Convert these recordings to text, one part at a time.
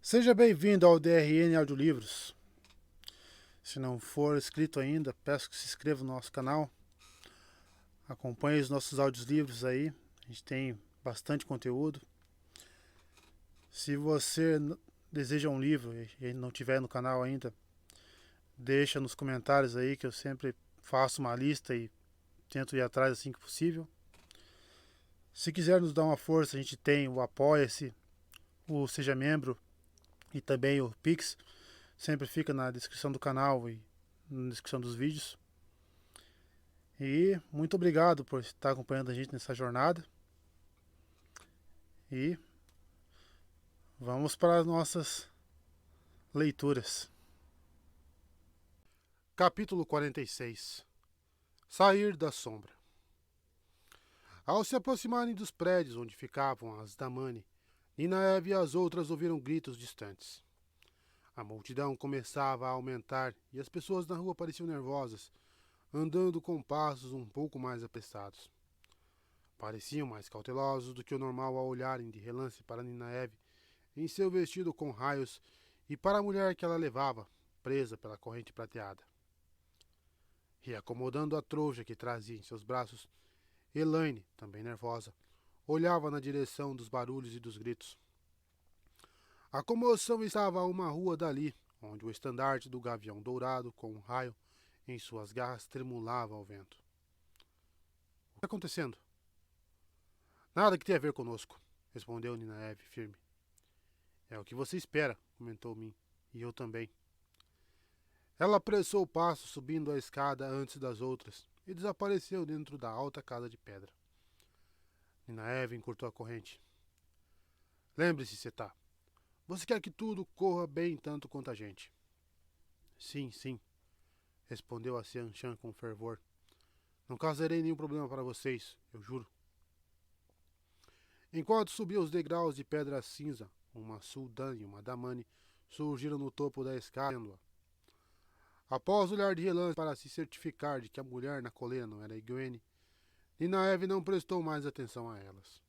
Seja bem-vindo ao DRN Audiolivros. Se não for inscrito ainda, peço que se inscreva no nosso canal. Acompanhe os nossos audiolivros aí. A gente tem bastante conteúdo. Se você deseja um livro e não tiver no canal ainda, deixa nos comentários aí que eu sempre faço uma lista e tento ir atrás assim que possível. Se quiser nos dar uma força, a gente tem o Apoia-se, o Seja Membro e também o Pix. Sempre fica na descrição do canal e na descrição dos vídeos. E muito obrigado por estar acompanhando a gente nessa jornada. E vamos para as nossas leituras. Capítulo 46. Sair da sombra. Ao se aproximarem dos prédios onde ficavam as Damani, Ninaeve e as outras ouviram gritos distantes. A multidão começava a aumentar e as pessoas na rua pareciam nervosas, andando com passos um pouco mais apressados. Pareciam mais cautelosos do que o normal ao olharem de relance para Ninaeve em seu vestido com raios e para a mulher que ela levava, presa pela corrente prateada. E acomodando a trouxa que trazia em seus braços, Elaine, também nervosa, olhava na direção dos barulhos e dos gritos. A comoção estava a uma rua dali, onde o estandarte do gavião dourado, com um raio em suas garras, tremulava ao vento. O que está acontecendo? Nada que tenha a ver conosco, respondeu Ninaeve, firme. É o que você espera, comentou Min, e eu também. Ela apressou o passo, subindo a escada antes das outras, e desapareceu dentro da alta casa de pedra. Ninaeve encurtou a corrente. Lembre-se, Setá. Você quer que tudo corra bem tanto quanto a gente. Sim, sim, respondeu a Seanchan com fervor. Não causarei nenhum problema para vocês, eu juro. Enquanto subia os degraus de pedra cinza, uma Suldan e uma Damani surgiram no topo da escada. Após olhar de relance para se certificar de que a mulher na coleira não era Egwene, Ninaeve não prestou mais atenção a elas.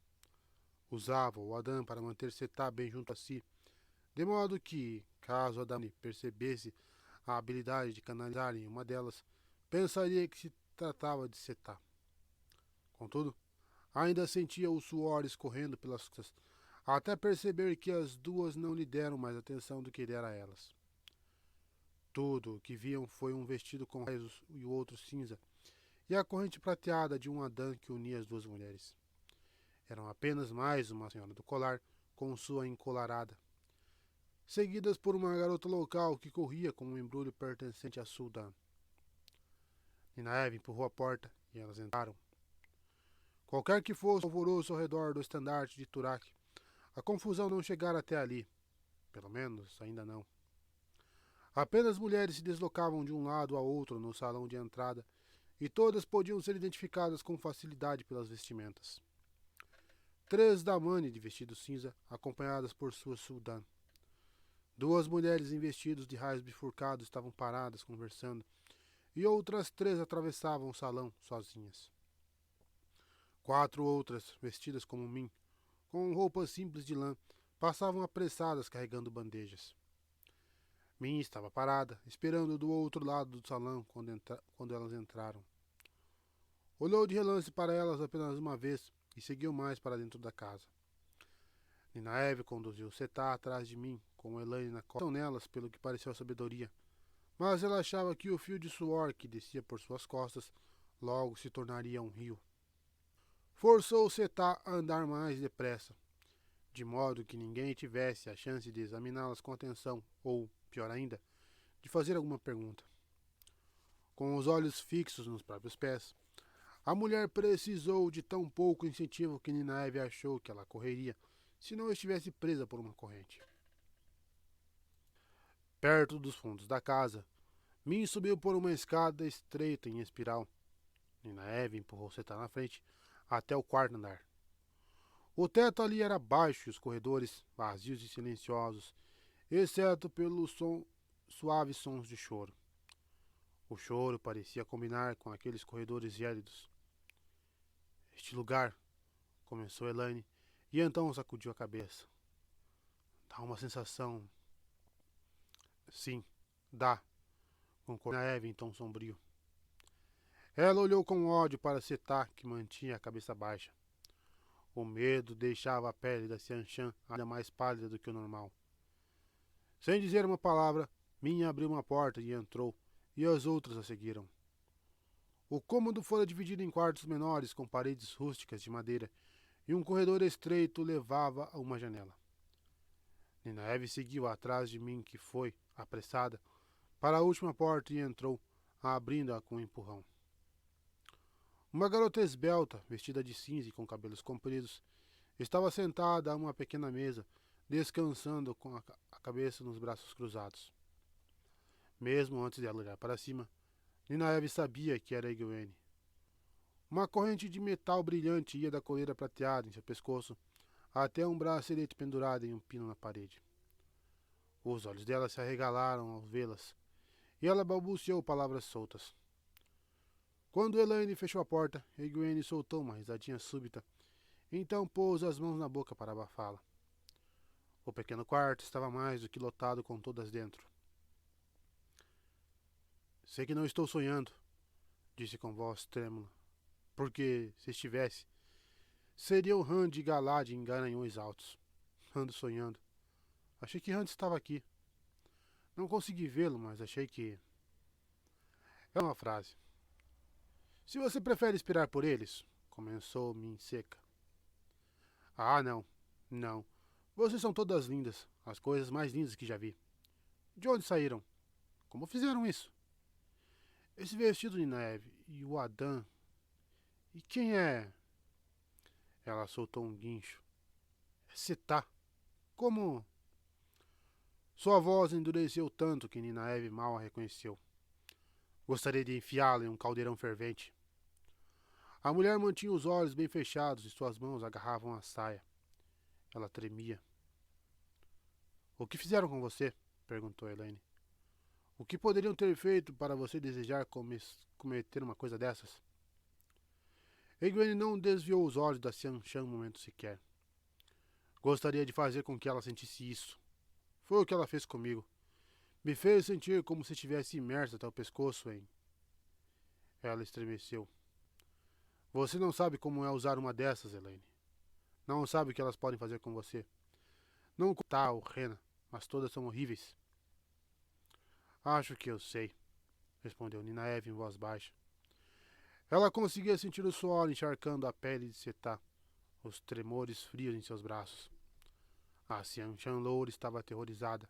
Usava o Adam para manter Setá bem junto a si, de modo que, caso a Damani percebesse a habilidade de canalizar em uma delas, pensaria que se tratava de Setá. Contudo, ainda sentia o suor escorrendo pelas costas, até perceber que as duas não lhe deram mais atenção do que dera a elas. Tudo o que viam foi um vestido com raios e o outro cinza, e a corrente prateada de um Adã que unia as duas mulheres. Eram apenas mais uma senhora do colar com sua encolarada, seguidas por uma garota local que corria com um embrulho pertencente a Suldan. Ninaeve empurrou a porta e elas entraram. Qualquer que fosse o alvoroço ao redor do estandarte de Turak, a confusão não chegara até ali. Pelo menos, ainda não. Apenas mulheres se deslocavam de um lado a outro no salão de entrada, e todas podiam ser identificadas com facilidade pelas vestimentas. 3 Damani de vestido cinza, acompanhadas por sua Suldan. 2 mulheres em vestidos de raios bifurcados estavam paradas conversando, e outras 3 atravessavam o salão sozinhas. 4 outras, vestidas como Min, com roupas simples de lã, passavam apressadas carregando bandejas. Min estava parada, esperando do outro lado do salão quando elas entraram. Olhou de relance para elas apenas uma vez e seguiu mais para dentro da casa. Ninaeve conduziu Setá atrás de mim, com Elaine na costa nelas pelo que pareceu a sabedoria, mas ela achava que o fio de suor que descia por suas costas logo se tornaria um rio. Forçou Setá a andar mais depressa, de modo que ninguém tivesse a chance de examiná-las com atenção ou, pior ainda, de fazer alguma pergunta. Com os olhos fixos nos próprios pés, a mulher precisou de tão pouco incentivo que Ninaeve achou que ela correria se não estivesse presa por uma corrente. Perto dos fundos da casa, Min subiu por uma escada estreita em espiral. Ninaeve empurrou Setá na frente até o quarto andar. O teto ali era baixo e os corredores vazios e silenciosos, exceto pelos suaves sons de choro. O choro parecia combinar com aqueles corredores gélidos. Este lugar, começou Elaine, e então sacudiu a cabeça. Dá uma sensação. Sim, dá, concordou Nina Eve em tom sombrio. Ela olhou com ódio para Setá, que mantinha a cabeça baixa. O medo deixava a pele da Xianshan ainda mais pálida do que o normal. Sem dizer uma palavra, Minha abriu uma porta e entrou, e as outras a seguiram. O cômodo fora dividido em quartos menores com paredes rústicas de madeira, e um corredor estreito levava a uma janela. Nina Eve seguiu atrás de mim, que foi, apressada, para a última porta e entrou, abrindo-a com um empurrão. Uma garota esbelta, vestida de cinza e com cabelos compridos, estava sentada a uma pequena mesa, descansando com a cabeça nos braços cruzados. Mesmo antes de ela olhar para cima, Nina Eve sabia que era Egwene. Uma corrente de metal brilhante ia da coleira prateada em seu pescoço até um bracelete pendurado em um pino na parede. Os olhos dela se arregalaram ao vê-las, e ela balbuciou palavras soltas. Quando Elaine fechou a porta, Egwene soltou uma risadinha súbita, então pôs as mãos na boca para abafá-la. O pequeno quarto estava mais do que lotado com todas dentro. Sei que não estou sonhando, disse com voz trêmula, porque, se estivesse, seria o Han de Galad em Garanhões Altos. Ando sonhando. Achei que Han estava aqui. Não consegui vê-lo, mas achei que... É uma frase. Se você prefere esperar por eles, começou Min seca. Ah, não. Não. Vocês são todas lindas. As coisas mais lindas que já vi. De onde saíram? Como fizeram isso? Esse vestido de neve e o Adã. E quem é? Ela soltou um guincho. É Setá. Como? Sua voz endureceu tanto que Nina Eve mal a reconheceu. Gostaria de enfiá-la em um caldeirão fervente. A mulher mantinha os olhos bem fechados e suas mãos agarravam a saia. Ela tremia. O que fizeram com você? Perguntou Elaine. O que poderiam ter feito para você desejar cometer uma coisa dessas? Egwene não desviou os olhos da Xianshan um momento sequer. Gostaria de fazer com que ela sentisse isso. Foi o que ela fez comigo. Me fez sentir como se estivesse imersa até o pescoço em... Ela estremeceu. Você não sabe como é usar uma dessas, Elaine. Não sabe o que elas podem fazer com você. Não tá, o Rena, mas todas são horríveis. Acho que eu sei, respondeu Nina Eve em voz baixa. Ela conseguia sentir o suor encharcando a pele de Setá, os tremores frios em seus braços. A Xianshan Loura estava aterrorizada.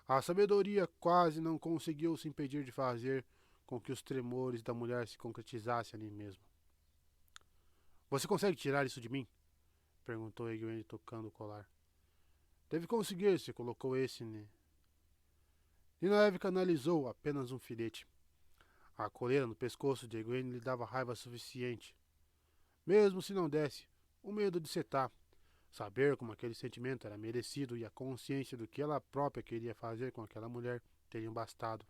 A sabedoria quase não conseguiu se impedir de fazer com que os tremores da mulher se concretizassem ali mesmo. Você consegue tirar isso de mim? Perguntou Egwene tocando o colar. Deve conseguir se colocou esse, né? Nina Eve canalizou apenas um filete. A coleira no pescoço de Egwene lhe dava raiva suficiente. Mesmo se não desse, o medo de Setá, saber como aquele sentimento era merecido e a consciência do que ela própria queria fazer com aquela mulher teriam bastado.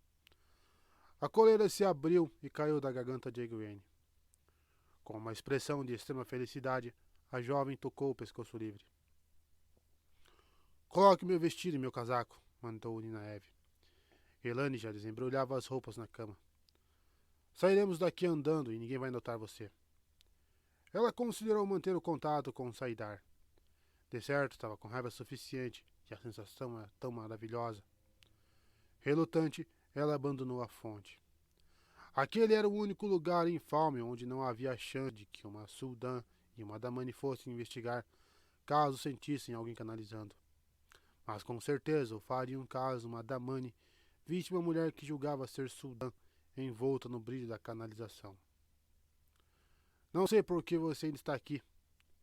A coleira se abriu e caiu da garganta de Egwene. Com uma expressão de extrema felicidade, a jovem tocou o pescoço livre. Coloque meu vestido e meu casaco, mandou Nina Eve. Elaine já desembrulhava as roupas na cama. Sairemos daqui andando e ninguém vai notar você. Ela considerou manter o contato com Saidar. De certo, estava com raiva suficiente e a sensação era tão maravilhosa. Relutante, ela abandonou a fonte. Aquele era o único lugar infame onde não havia chance de que uma Suldan e uma Damani fossem investigar caso sentissem alguém canalizando. Mas com certeza o fariam caso uma Damani visse uma mulher que julgava ser Suldan envolta no brilho da canalização. Não sei por que você ainda está aqui,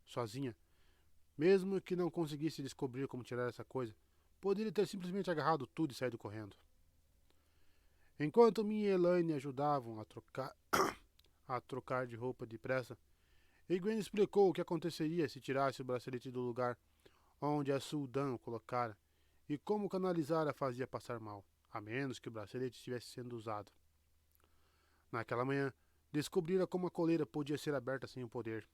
sozinha. Mesmo que não conseguisse descobrir como tirar essa coisa, poderia ter simplesmente agarrado tudo e saído correndo. Enquanto minha e Elaine ajudavam a trocar de roupa depressa, Egwene explicou o que aconteceria se tirasse o bracelete do lugar onde a Suldan o colocara e como canalizar a fazia passar mal, a menos que o bracelete estivesse sendo usado. Naquela manhã, descobrira como a coleira podia ser aberta sem o poder.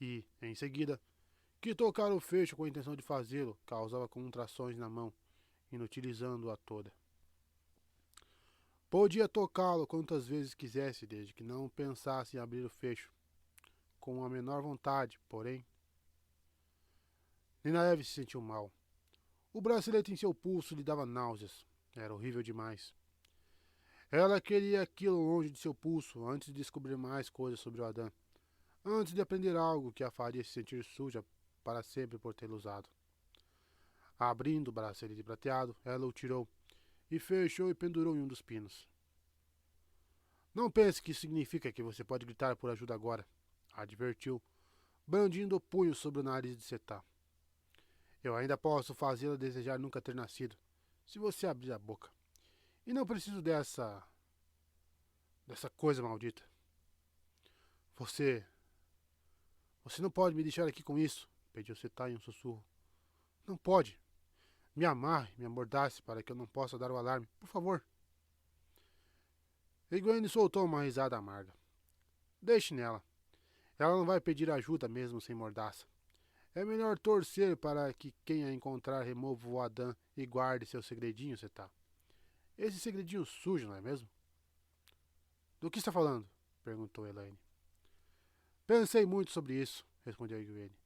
E, em seguida, que tocar o fecho com a intenção de fazê-lo causava contrações na mão, inutilizando-a toda. Podia tocá-lo quantas vezes quisesse, desde que não pensasse em abrir o fecho, com a menor vontade, porém. Ninaeve se sentiu mal. O bracelete em seu pulso lhe dava náuseas. Era horrível demais. Ela queria aquilo longe de seu pulso antes de descobrir mais coisas sobre o Adã, antes de aprender algo que a faria se sentir suja para sempre por tê-lo usado. Abrindo o bracelete prateado, ela o tirou e fechou e pendurou em um dos pinos. Não pense que isso significa que você pode gritar por ajuda agora, advertiu, brandindo o punho sobre o nariz de Setá. Eu ainda posso fazê-la desejar nunca ter nascido, se você abrir a boca. E não preciso dessa coisa maldita. Você não pode me deixar aqui com isso, pediu Setá em um sussurro. Não pode. Me amarre, me amordace para que eu não possa dar o alarme, por favor. Egwene soltou uma risada amarga. Deixe nela. Ela não vai pedir ajuda mesmo sem mordaça. É melhor torcer para que quem a encontrar remova o Adã e guarde seu segredinho, Setá. Esse segredinho sujo, não é mesmo? Do que está falando? Perguntou Elaine. Pensei muito sobre isso, respondeu Egwene.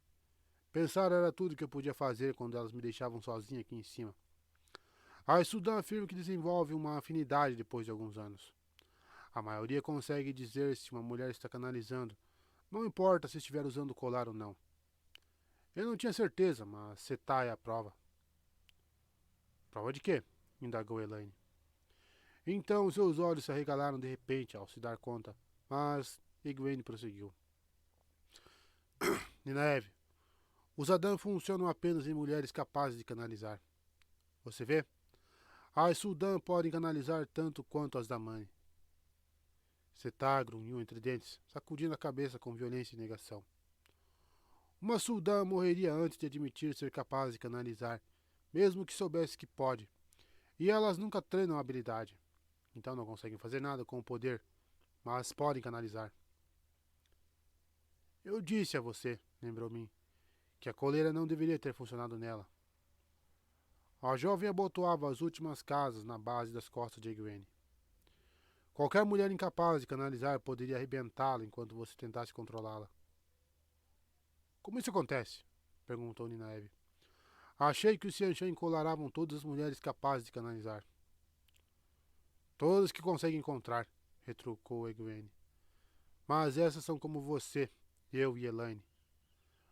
Pensar era tudo que eu podia fazer quando elas me deixavam sozinha aqui em cima. A Sudan afirma que desenvolve uma afinidade depois de alguns anos. A maioria consegue dizer se uma mulher está canalizando, não importa se estiver usando colar ou não. Eu não tinha certeza, mas Setá é a prova. Prova de quê? Indagou Elaine. Então seus olhos se arregalaram de repente ao se dar conta, mas Egwene prosseguiu. Ninaeve, os Adã funcionam apenas em mulheres capazes de canalizar. Você vê? As Sudan podem canalizar tanto quanto as Damani. Setá grunhiu entre dentes, sacudindo a cabeça com violência e negação. Uma Sudan morreria antes de admitir ser capaz de canalizar, mesmo que soubesse que pode. E elas nunca treinam a habilidade. Então não conseguem fazer nada com o poder, mas podem canalizar. Eu disse a você, lembrou-me, que a coleira não deveria ter funcionado nela. A jovem abotoava as últimas casas na base das costas de Egwene. Qualquer mulher incapaz de canalizar poderia arrebentá-la enquanto você tentasse controlá-la. Como isso acontece? Perguntou Ninaeve. Achei que os Xianshan encolaravam todas as mulheres capazes de canalizar. Todas que conseguem encontrar, retrucou Egwene. Mas essas são como você, eu e Elaine.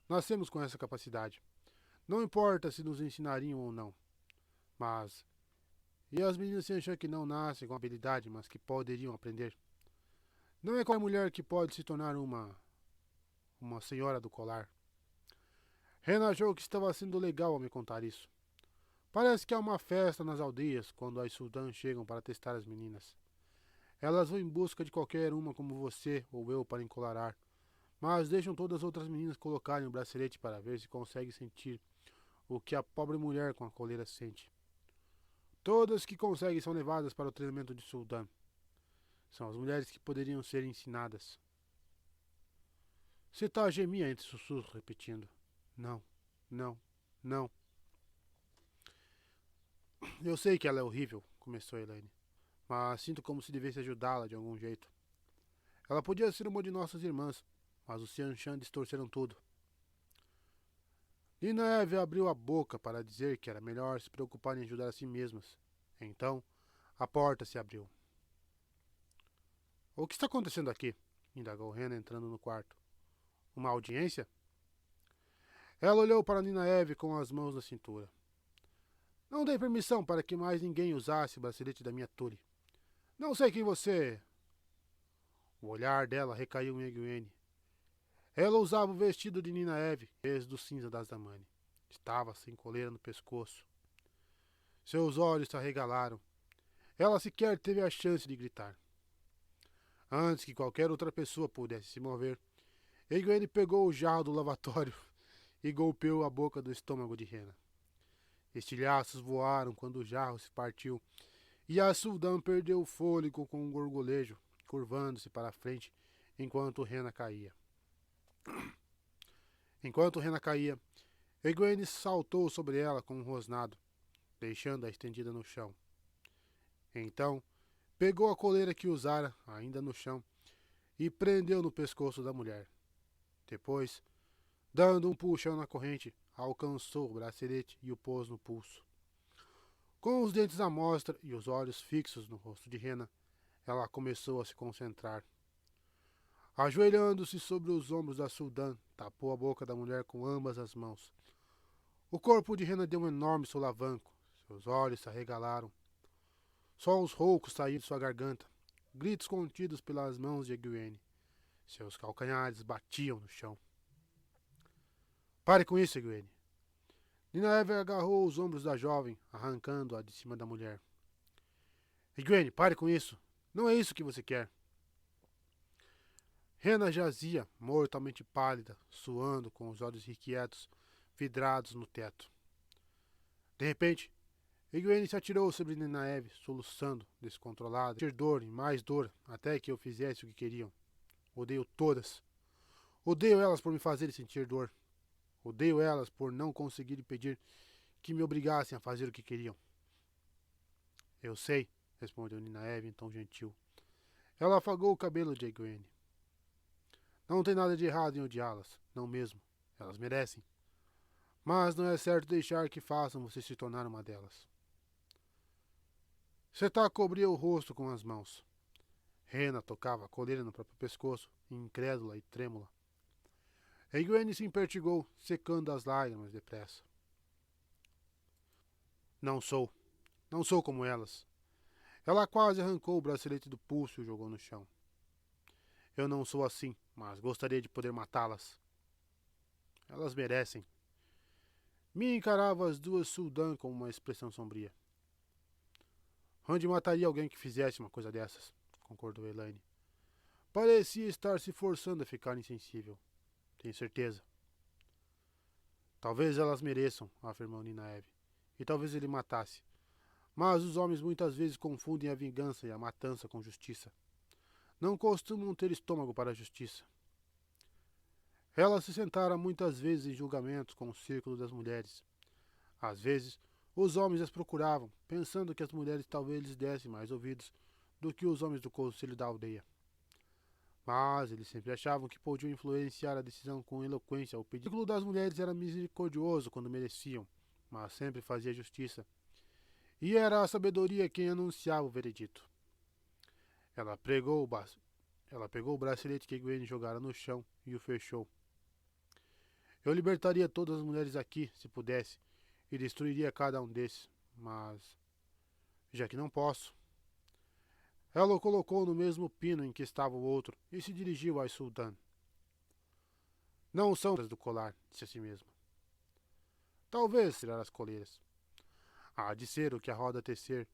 Nascemos com essa capacidade. Não importa se nos ensinariam ou não. Mas... E as meninas Xianshan que não nascem com habilidade, mas que poderiam aprender? Não é qualquer mulher que pode se tornar uma senhora do colar. Ren achou que estava sendo legal ao me contar isso. Parece que há uma festa nas aldeias quando as Sudan chegam para testar as meninas. Elas vão em busca de qualquer uma como você ou eu para encolarar, mas deixam todas as outras meninas colocarem o bracelete para ver se conseguem sentir o que a pobre mulher com a coleira sente. Todas que conseguem são levadas para o treinamento de Sudan. São as mulheres que poderiam ser ensinadas. Setá gemia entre sussurros, repetindo. Não, não, não. Eu sei que ela é horrível, começou Elaine, mas sinto como se devesse ajudá-la de algum jeito. Ela podia ser uma de nossas irmãs, mas os Xianshan distorceram tudo. Ninaeve abriu a boca para dizer que era melhor se preocupar em ajudar a si mesmas. Então, a porta se abriu. O que está acontecendo aqui? Indagou Rena entrando no quarto. Uma audiência? Ela olhou para Ninaeve com as mãos na cintura. Não dei permissão para que mais ninguém usasse o bracelete da minha Tule. Não sei quem você... O olhar dela recaiu em Egwene. Ela usava o vestido de Ninaeve, desde o cinza das Damani. Estava sem coleira no pescoço. Seus olhos se arregalaram. Ela sequer teve a chance de gritar. Antes que qualquer outra pessoa pudesse se mover, Egwene pegou o jarro do lavatório e golpeou a boca do estômago de Rena. Estilhaços voaram quando o jarro se partiu e a Sudan perdeu o fôlego com um gorgolejo, curvando-se para a frente enquanto Rena caía. Enquanto Rena caía, Egwene saltou sobre ela com um rosnado, deixando-a estendida no chão. Então, pegou a coleira que usara, ainda no chão, e prendeu no pescoço da mulher. Depois, dando um puxão na corrente, alcançou o bracelete e o pôs no pulso. Com os dentes à mostra e os olhos fixos no rosto de Rena, ela começou a se concentrar. Ajoelhando-se sobre os ombros da Suldan, tapou a boca da mulher com ambas as mãos. O corpo de Rena deu um enorme solavanco. Seus olhos se arregalaram. Sons roucos saíram de sua garganta, gritos contidos pelas mãos de Egwene. Seus calcanhares batiam no chão. Pare com isso, Egwene. Nynaeve agarrou os ombros da jovem, arrancando-a de cima da mulher. Egwene, pare com isso. Não é isso que você quer. Rena jazia, mortalmente pálida, suando, com os olhos irrequietos, vidrados no teto. De repente, Egwene se atirou sobre Nynaeve, soluçando, descontrolada, sentir dor e mais dor, até que eu fizesse o que queriam. Odeio todas. Odeio elas por me fazerem sentir dor. Odeio elas por não conseguir impedir que me obrigassem a fazer o que queriam. Eu sei, respondeu Nynaeve em tom gentil. Ela afagou o cabelo de Egwene. Não tem nada de errado em odiá-las, não mesmo. Elas merecem. Mas não é certo deixar que façam você se tornar uma delas. Setá cobria o rosto com as mãos. Rena tocava a coleira no próprio pescoço, incrédula e trêmula. Egwene se impertigou, secando as lágrimas depressa. Não sou. Não sou como elas. Ela quase arrancou o bracelete do pulso e o jogou no chão. Eu não sou assim, mas gostaria de poder matá-las. Elas merecem. Me encarava as duas Suldan com uma expressão sombria. Randy mataria alguém que fizesse uma coisa dessas, concordou Elaine. Parecia estar se forçando a ficar insensível. Tenho certeza. Talvez elas mereçam, afirmou Nynaeve. E talvez ele matasse. Mas os homens muitas vezes confundem a vingança e a matança com justiça. Não costumam ter estômago para a justiça. Ela se sentara muitas vezes em julgamentos com o círculo das mulheres. Às vezes, os homens as procuravam, pensando que as mulheres talvez lhes dessem mais ouvidos do que os homens do conselho da aldeia. Mas eles sempre achavam que podiam influenciar a decisão com eloquência. O pedido das mulheres era misericordioso quando mereciam, mas sempre fazia justiça. E era a sabedoria quem anunciava o veredito. Ela pegou o bracelete que Egwene jogara no chão e o fechou. Eu libertaria todas as mulheres aqui, se pudesse, e destruiria cada um desses, mas já que não posso. Ela o colocou no mesmo pino em que estava o outro e se dirigiu a Sultan. Não são do colar, disse a si mesma. Talvez tirar as coleiras. Há de ser o que a roda tecer,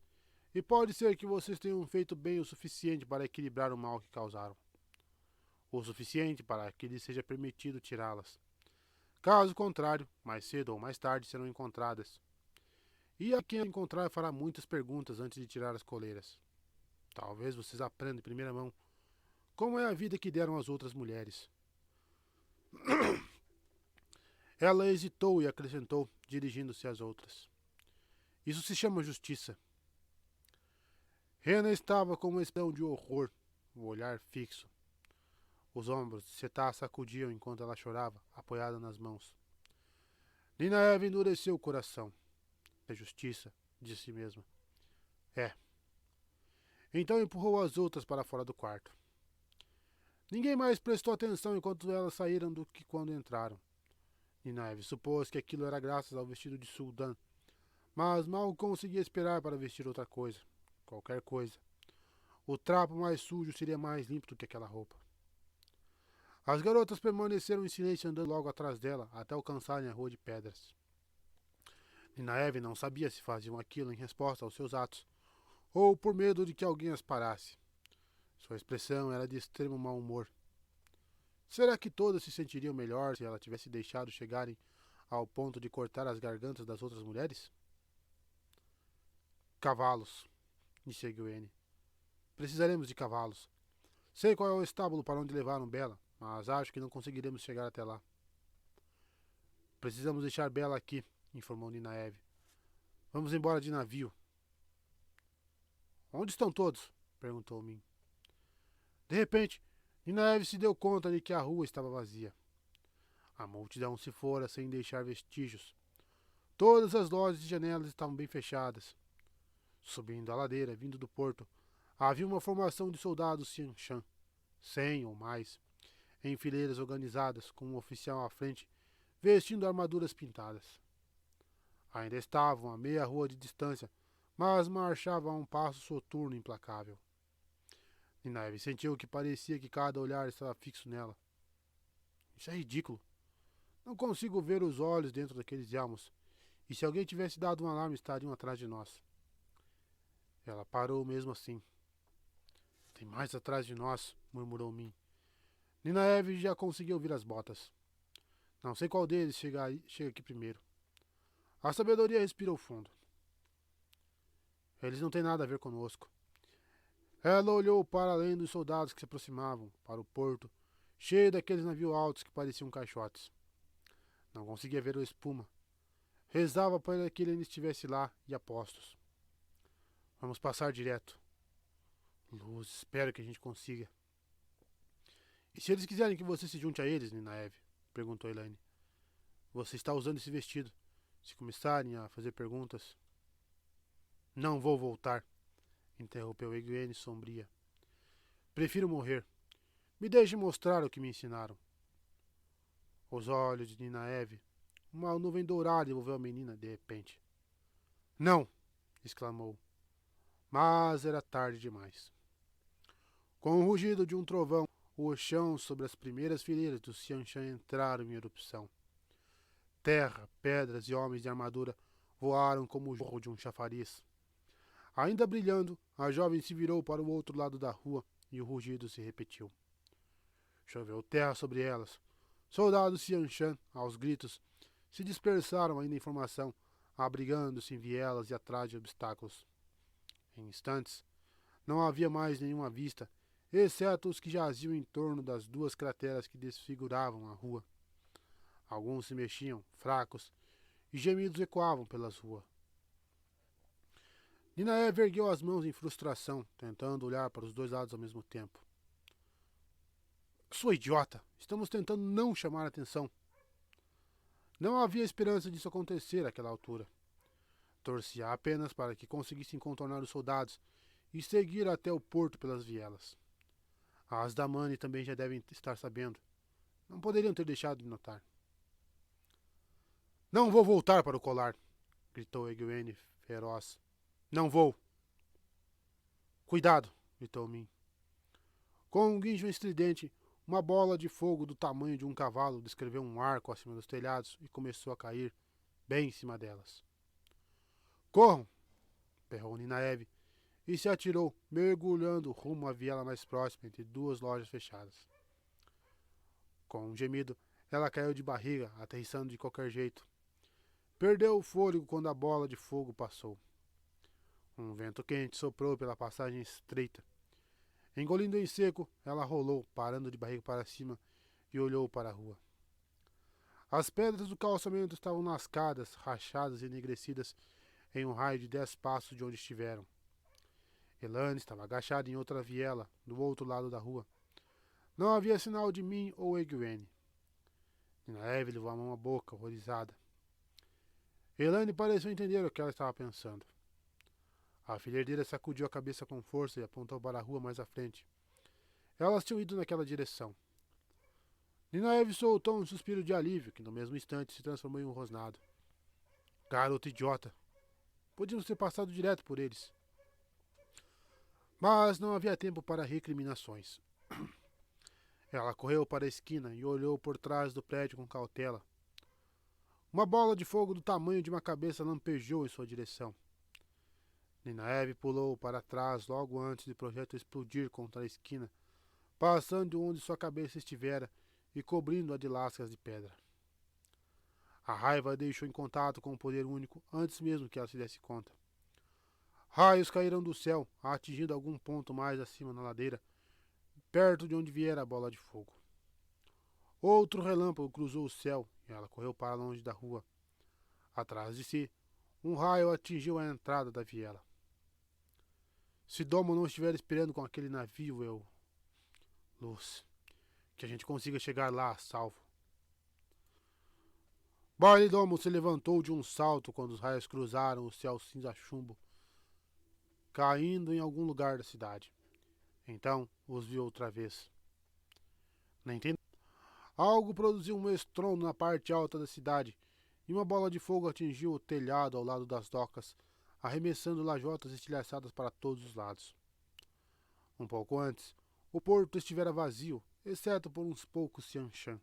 e pode ser que vocês tenham feito bem o suficiente para equilibrar o mal que causaram. O suficiente para que lhes seja permitido tirá-las. Caso contrário, mais cedo ou mais tarde serão encontradas. E a quem encontrar fará muitas perguntas antes de tirar as coleiras. Talvez vocês aprendam em primeira mão como é a vida que deram às outras mulheres. Ela hesitou e acrescentou, dirigindo-se às outras. Isso se chama justiça. Rena estava com uma expressão de horror, o olhar fixo. Os ombros de Setá sacudiam enquanto ela chorava, apoiada nas mãos. Nynaeve endureceu o coração. É justiça, disse a si mesma. É. Então empurrou as outras para fora do quarto. Ninguém mais prestou atenção enquanto elas saíram do que quando entraram. Nynaeve supôs que aquilo era graças ao vestido de Suldan, mas mal conseguia esperar para vestir outra coisa. Qualquer coisa. O trapo mais sujo seria mais limpo do que aquela roupa. As garotas permaneceram em silêncio andando logo atrás dela, até alcançarem a rua de pedras. Nynaeve não sabia se faziam aquilo em resposta aos seus atos, ou por medo de que alguém as parasse. Sua expressão era de extremo mau humor. Será que todas se sentiriam melhor se ela tivesse deixado chegarem ao ponto de cortar as gargantas das outras mulheres? Cavalos, disse Egwene. Precisaremos de cavalos. Sei qual é o estábulo para onde levaram Bela, mas acho que não conseguiremos chegar até lá. precisamos deixar Bela aqui, informou Ninaeve. Vamos embora de navio. Onde estão todos? Perguntou Min. De repente, Ninaeve se deu conta de que a rua estava vazia. A multidão se fora sem deixar vestígios. Todas as lojas e janelas estavam bem fechadas. Subindo a ladeira, vindo do porto, havia uma formação de soldados Xianshan, 100 ou mais, em fileiras organizadas, com um oficial à frente, vestindo armaduras pintadas. Ainda estavam a meia rua de distância, mas marchavam a um passo soturno e implacável. Ninaeve sentiu que parecia que cada olhar estava fixo nela. Isso é ridículo. Não consigo ver os olhos dentro daqueles elmos, e se alguém tivesse dado um alarme, estariam atrás de nós. Ela parou mesmo assim. Tem mais atrás de nós, murmurou Min. Ninaeve já conseguiu ouvir as botas. Não sei qual deles chega aqui primeiro. A sabedoria respirou fundo. Eles não têm nada a ver conosco. Ela olhou para além dos soldados que se aproximavam, para o porto, cheio daqueles navios altos que pareciam caixotes. Não conseguia ver a espuma. Rezava para que ele ainda estivesse lá e a postos. Vamos passar direto. Luz, espero que a gente consiga. E se eles quiserem que você se junte a eles, Ninaeve? Perguntou Elaine. Você está usando esse vestido. Se começarem a fazer perguntas... Não vou voltar, interrompeu Egwene sombria. Prefiro morrer. Me deixe mostrar o que me ensinaram. Os olhos de Ninaeve, uma nuvem dourada envolveu a menina de repente. Não! Exclamou. Mas era tarde demais. Com o rugido de um trovão, o chão sobre as primeiras fileiras do Xianshan entraram em erupção. Terra, pedras e homens de armadura voaram como o jorro de um chafariz. Ainda brilhando, a jovem se virou para o outro lado da rua e o rugido se repetiu. Choveu terra sobre elas. Soldados Xianshan, aos gritos, se dispersaram ainda em formação, abrigando-se em vielas e atrás de obstáculos. Em instantes, não havia mais nenhuma vista, exceto os que jaziam em torno das duas crateras que desfiguravam a rua. Alguns se mexiam, fracos, e gemidos ecoavam pelas ruas. Ninaeve ergueu as mãos em frustração, tentando olhar para os dois lados ao mesmo tempo. Sua idiota! Estamos tentando não chamar a atenção. Não havia esperança disso acontecer àquela altura. Torcia apenas para que conseguissem contornar os soldados e seguir até o porto pelas vielas. As Damani também já devem estar sabendo. Não poderiam ter deixado de notar. Não vou voltar para o colar! Gritou Egwene, feroz. Não vou! Cuidado! Gritou Min. Com um guincho estridente, uma bola de fogo do tamanho de um cavalo descreveu um arco acima dos telhados e começou a cair bem em cima delas. Corram! Berrou Ninaeve e se atirou, mergulhando rumo à viela mais próxima entre duas lojas fechadas. Com um gemido, ela caiu de barriga, aterrissando de qualquer jeito. Perdeu o fôlego quando a bola de fogo passou. Um vento quente soprou pela passagem estreita. Engolindo em seco, ela rolou, parando de barriga para cima, e olhou para a rua. As pedras do calçamento estavam lascadas, rachadas e enegrecidas em um raio de 10 passos de onde estiveram. Elane estava agachada em outra viela, do outro lado da rua. Não havia sinal de Min ou Egwene. Ninaeve levou a mão à boca, horrorizada. Elane pareceu entender o que ela estava pensando. A filhardeira sacudiu a cabeça com força e apontou para a rua mais à frente. Elas tinham ido naquela direção. Ninaeve soltou um suspiro de alívio, que no mesmo instante se transformou em um rosnado. Garota idiota! Podíamos ter passado direto por eles. Mas não havia tempo para recriminações. Ela correu para a esquina e olhou por trás do prédio com cautela. Uma bola de fogo do tamanho de uma cabeça lampejou em sua direção. Ninaeve pulou para trás logo antes do projétil explodir contra a esquina, passando de onde sua cabeça estivera e cobrindo-a de lascas de pedra. A raiva a deixou em contato com o poder único antes mesmo que ela se desse conta. Raios caíram do céu, atingindo algum ponto mais acima na ladeira, perto de onde viera a bola de fogo. Outro relâmpago cruzou o céu e ela correu para longe da rua. Atrás de si, um raio atingiu a entrada da viela. Se Domo não estiver esperando com aquele navio, Luz, que a gente consiga chegar lá a salvo. Barley Domo se levantou de um salto quando os raios cruzaram o céu cinza chumbo, caindo em algum lugar da cidade. Então os viu outra vez. Nem entendo. Algo produziu um estrondo na parte alta da cidade, e uma bola de fogo atingiu o telhado ao lado das docas, arremessando lajotas estilhaçadas para todos os lados. Um pouco antes, o porto estivera vazio, exceto por uns poucos Xianshan.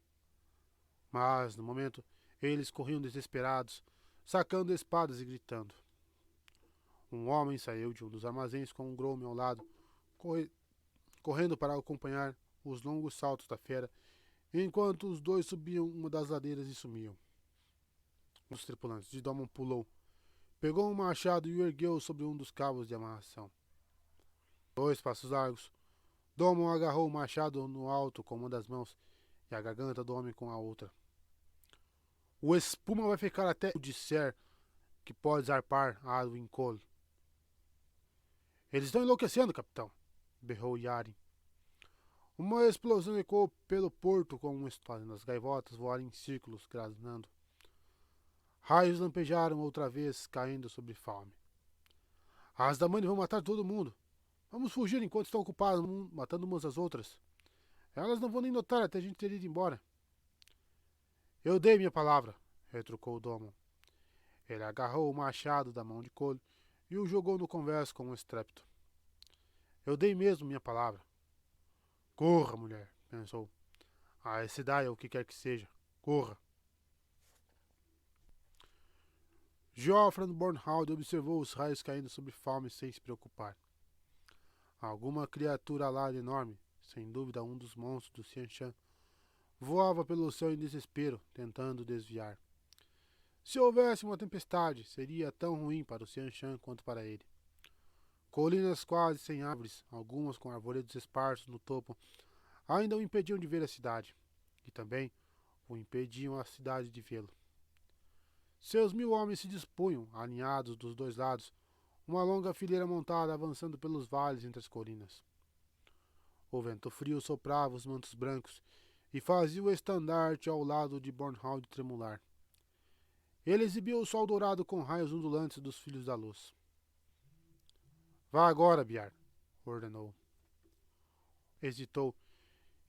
Mas, no momento, eles corriam desesperados, sacando espadas e gritando. Um homem saiu de um dos armazéns com um grome ao lado, correndo para acompanhar os longos saltos da fera, enquanto os dois subiam uma das ladeiras e sumiam. Os tripulantes de Domon pulou, pegou um machado e o ergueu sobre um dos cabos de amarração. 2 passos largos, Domon agarrou o machado no alto com uma das mãos e a garganta do homem com a outra. O espuma vai ficar até disser que pode zarpar a Alwyn Cole. Eles estão enlouquecendo, capitão, berrou Yaren. Uma explosão ecoou pelo porto com um estalo, as gaivotas voaram em círculos, grasnando. Raios lampejaram outra vez, caindo sobre Falme. As Damani vão matar todo mundo. Vamos fugir enquanto estão ocupadas, matando umas às outras. Elas não vão nem notar até a gente ter ido embora. Eu dei minha palavra, retrucou Domon. Ele agarrou o machado da mão de Cole e o jogou no convés com um estrépito. Eu dei mesmo minha palavra. Corra, mulher, pensou. A cidade é o que quer que seja. Corra. Geoffrey Bornhald observou os raios caindo sobre Falme sem se preocupar. Alguma criatura alada enorme, sem dúvida um dos monstros do Xianshan, voava pelo céu em desespero, tentando desviar. Se houvesse uma tempestade, seria tão ruim para o Xianshan quanto para ele. Colinas quase sem árvores, algumas com arvoredos esparsos no topo, ainda o impediam de ver a cidade, e também o impediam a cidade de vê-lo. Seus 1000 homens se dispunham, alinhados dos dois lados, uma longa fileira montada avançando pelos vales entre as colinas. O vento frio soprava os mantos brancos e fazia o estandarte ao lado de Bornhald tremular. Ele exibiu o sol dourado com raios ondulantes dos filhos da luz. Vá agora, Biar, ordenou. Hesitou,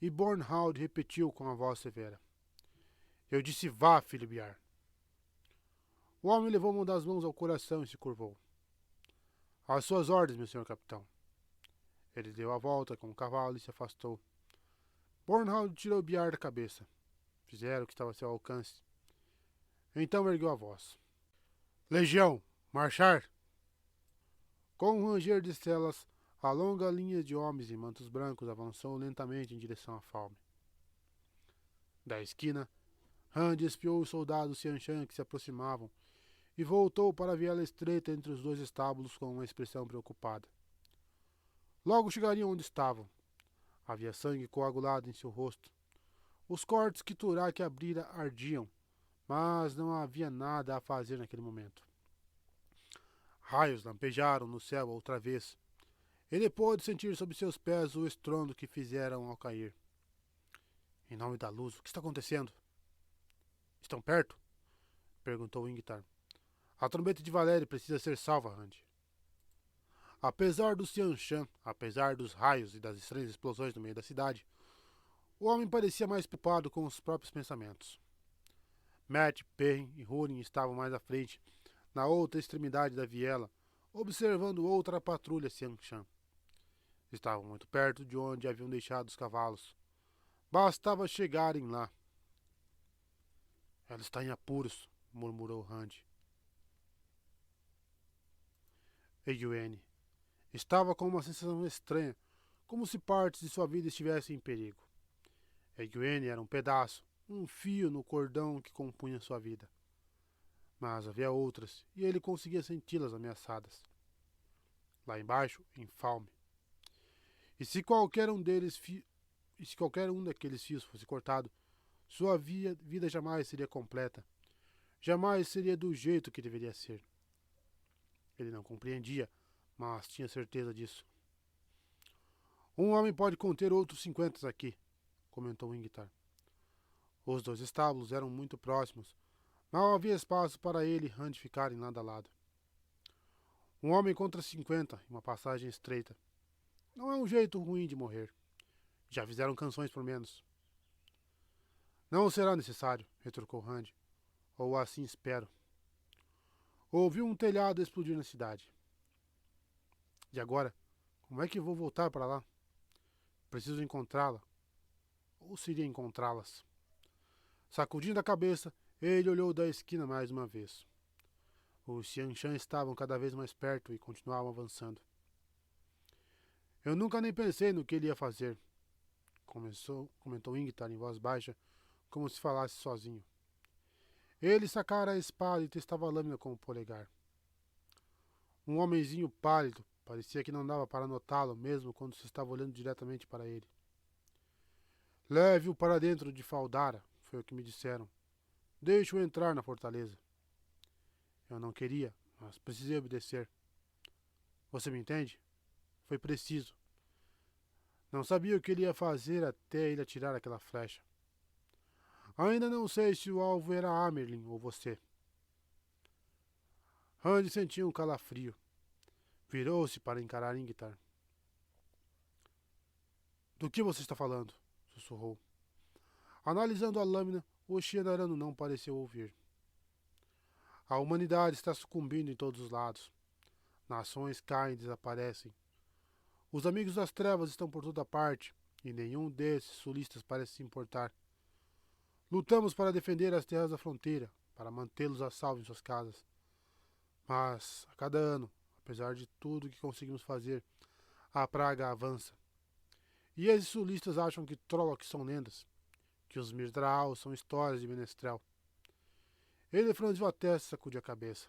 e Bornhald repetiu com a voz severa. Eu disse vá, filho Biar. O homem levou uma das mãos ao coração e se curvou. Às suas ordens, meu senhor capitão. Ele deu a volta com o cavalo e se afastou. Bornhald tirou Biar da cabeça. Fizeram o que estava a seu alcance. Então ergueu a voz. Legião, marchar! Com um ranger de estelas, a longa linha de homens em mantos brancos avançou lentamente em direção à Falme. Da esquina, Rand espiou os soldados Xianshan que se aproximavam e voltou para a viela estreita entre os dois estábulos com uma expressão preocupada. Logo chegariam onde estavam. Havia sangue coagulado em seu rosto. Os cortes que Turak abrira ardiam, mas não havia nada a fazer naquele momento. Raios lampejaram no céu outra vez. Ele pôde sentir sob seus pés o estrondo que fizeram ao cair. Em nome da luz, o que está acontecendo? Estão perto? Perguntou Ingtar. A trombeta de Valéria precisa ser salva, Rand. Apesar do Xianshan, apesar dos raios e das estranhas explosões no meio da cidade, o homem parecia mais preocupado com os próprios pensamentos. Matt, Perrin e Hurin estavam mais à frente, na outra extremidade da viela, observando outra patrulha Xianshan. Estavam muito perto de onde haviam deixado os cavalos. Bastava chegarem lá. Ela está em apuros, murmurou Rand. Egwene estava com uma sensação estranha, como se partes de sua vida estivessem em perigo. Egwene era um pedaço, um fio no cordão que compunha sua vida. Mas havia outras, e ele conseguia senti-las ameaçadas. Lá embaixo, em Falme. E se qualquer um daqueles fios fosse cortado, Sua vida jamais seria completa. Jamais seria do jeito que deveria ser. Ele não compreendia, mas tinha certeza disso. Um homem pode conter outros 50 aqui, comentou Ingtar. Os dois estábulos eram muito próximos. Mal havia espaço para ele e Rand ficarem lado a lado. Um homem contra 50 em uma passagem estreita. Não é um jeito ruim de morrer. Já fizeram canções por menos. Não será necessário, retrucou Rand. Ou assim espero. Ouviu um telhado explodir na cidade. E agora? Como é que vou voltar para lá? Preciso encontrá-la. Ou seria encontrá-las? Sacudindo a cabeça, ele olhou da esquina mais uma vez. Os Xianshan estavam cada vez mais perto e continuavam avançando. Eu nunca nem pensei no que ele ia fazer, comentou Ingtar em voz baixa, como se falasse sozinho. Ele sacara a espada e testava a lâmina com o polegar. Um homenzinho pálido, parecia que não dava para notá-lo, mesmo quando se estava olhando diretamente para ele. Leve-o para dentro de Faldara, foi o que me disseram. Deixe-o entrar na fortaleza. Eu não queria, mas precisei obedecer. Você me entende? Foi preciso. Não sabia o que ele ia fazer até ele atirar aquela flecha. Ainda não sei se o alvo era Amerlin ou você. Rand sentiu um calafrio. Virou-se para encarar Ingtar. Do que você está falando? Sussurrou. Analisando a lâmina, o Xianarano não pareceu ouvir. A humanidade está sucumbindo em todos os lados. Nações caem e desaparecem. Os amigos das trevas estão por toda parte, e nenhum desses sulistas parece se importar. Lutamos para defender as terras da fronteira, para mantê-los a salvo em suas casas. Mas, a cada ano, apesar de tudo que conseguimos fazer, a praga avança. E esses sulistas acham que Trollocs são lendas, que os Mirdraal são histórias de menestrel. Ele franziu a testa e sacudiu a cabeça.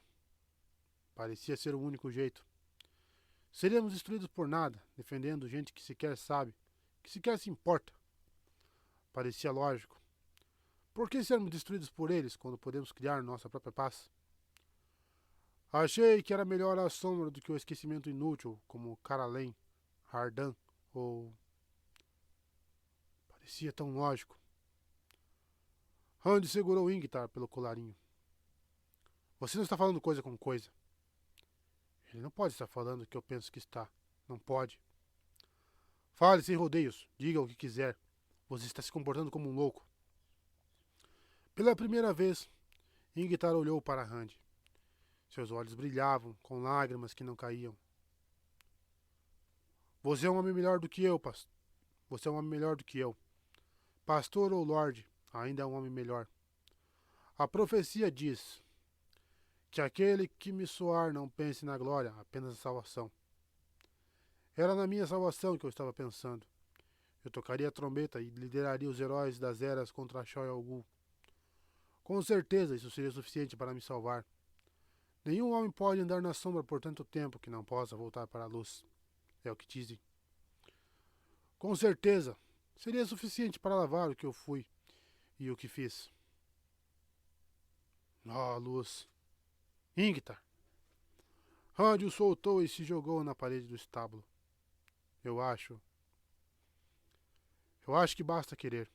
Parecia ser o único jeito. Seríamos destruídos por nada, defendendo gente que sequer sabe, que sequer se importa. Parecia lógico. Por que sermos destruídos por eles quando podemos criar nossa própria paz? Achei que era melhor a sombra do que o esquecimento inútil, como Karalen, Hardan ou... Parecia tão lógico. Rand segurou Ingtar pelo colarinho. Você não está falando coisa com coisa. Ele não pode estar falando o que eu penso que está. Não pode. Fale sem rodeios. Diga o que quiser. Você está se comportando como um louco. Pela primeira vez, Ingtar olhou para Rand. Seus olhos brilhavam, com lágrimas que não caíam. Você é um homem melhor do que eu, pastor. Você é um homem melhor do que eu. Pastor ou Lorde, ainda é um homem melhor. A profecia diz que aquele que me soar não pense na glória, apenas na salvação. Era na minha salvação que eu estava pensando. Eu tocaria a trombeta e lideraria os heróis das eras contra Shoi Algul. Com certeza isso seria suficiente para me salvar. Nenhum homem pode andar na sombra por tanto tempo que não possa voltar para a luz. É o que dizem. Com certeza seria suficiente para lavar o que eu fui e o que fiz. Oh, luz. Ingtar! Rand o soltou e se jogou na parede do estábulo. Eu acho que basta querer.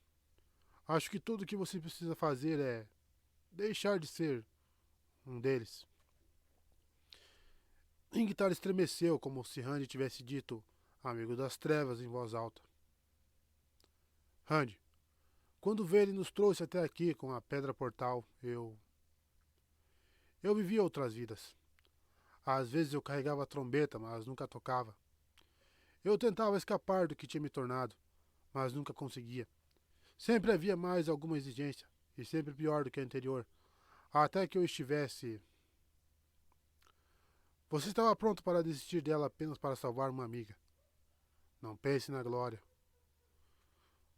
Acho que tudo o que você precisa fazer é deixar de ser um deles. Ingtar estremeceu como se Rand tivesse dito amigo das trevas em voz alta. Rand, quando Velen nos trouxe até aqui com a pedra portal, eu vivi outras vidas. Às vezes eu carregava a trombeta, mas nunca tocava. Eu tentava escapar do que tinha me tornado, mas nunca conseguia. Sempre havia mais alguma exigência, e sempre pior do que a anterior, até que eu estivesse... Você estava pronto para desistir dela apenas para salvar uma amiga. Não pense na glória.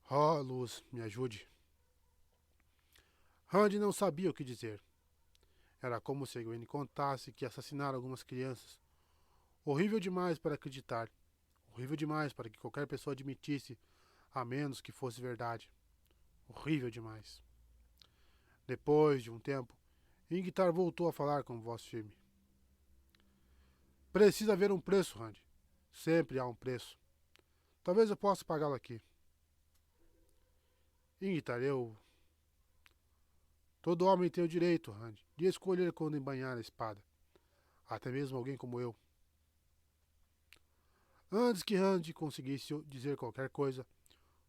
Oh, Luz, me ajude. Rand não sabia o que dizer. Era como se Egwene contasse que assassinaram algumas crianças. Horrível demais para acreditar. Horrível demais para que qualquer pessoa admitisse, a menos que fosse verdade. Horrível demais. Depois de um tempo, Ingtar voltou a falar com voz firme. Precisa haver um preço, Randy. Sempre há um preço. Talvez eu possa pagá-lo aqui. Ingtar, eu... Todo homem tem o direito, Randy, de escolher quando embanhar a espada. Até mesmo alguém como eu. Antes que Randy conseguisse dizer qualquer coisa,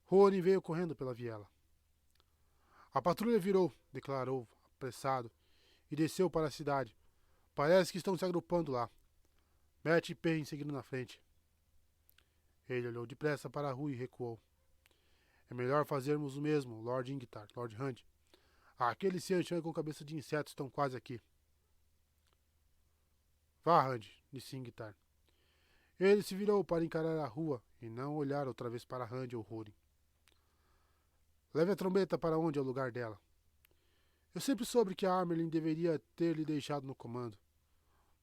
Rory veio correndo pela viela. A patrulha virou, declarou, apressado, e desceu para a cidade. Parece que estão se agrupando lá. Matt e Payne seguindo na frente. Ele olhou depressa para a rua e recuou. É melhor fazermos o mesmo, Lord Ingtar, Lord Randy. Aqueles Seanchan com cabeça de inseto estão quase aqui. Vá, Randy, disse Ingtar. Ele se virou para encarar a rua e não olhar outra vez para Randy ou Rory. Leve a trombeta para onde é o lugar dela. Eu sempre soube que a Amerlin deveria ter lhe deixado no comando.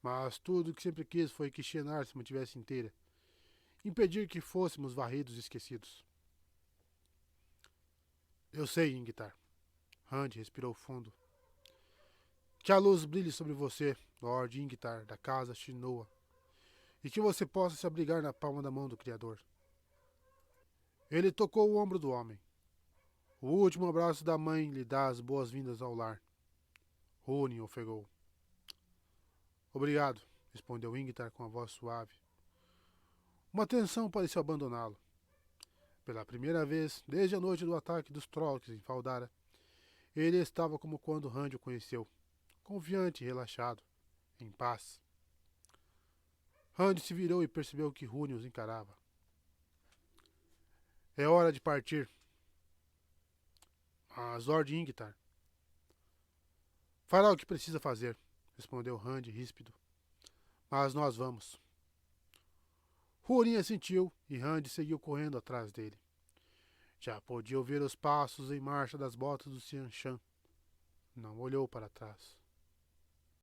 Mas tudo o que sempre quis foi que Shienar se mantivesse inteira. Impedir que fôssemos varridos e esquecidos. Eu sei, Ingtar. Randy respirou fundo. Que a luz brilhe sobre você, Lord Ingtar, da casa Shinoa. E que você possa se abrigar na palma da mão do Criador. Ele tocou o ombro do homem. O último abraço da mãe lhe dá as boas-vindas ao lar. Ronin ofegou. Obrigado, respondeu Ingtar com a voz suave. Uma tensão pareceu abandoná-lo. Pela primeira vez, desde a noite do ataque dos Trolls em Faldara, ele estava como quando Randy o conheceu, confiante e relaxado, em paz. Randy se virou e percebeu que Ronin os encarava. É hora de partir. Mas Lord Ingtar... Fará o que precisa fazer, respondeu Randy ríspido. Mas nós vamos. Ronin assentiu e Randy seguiu correndo atrás dele. Já podia ouvir os passos em marcha das botas do Seanchan. Não olhou para trás.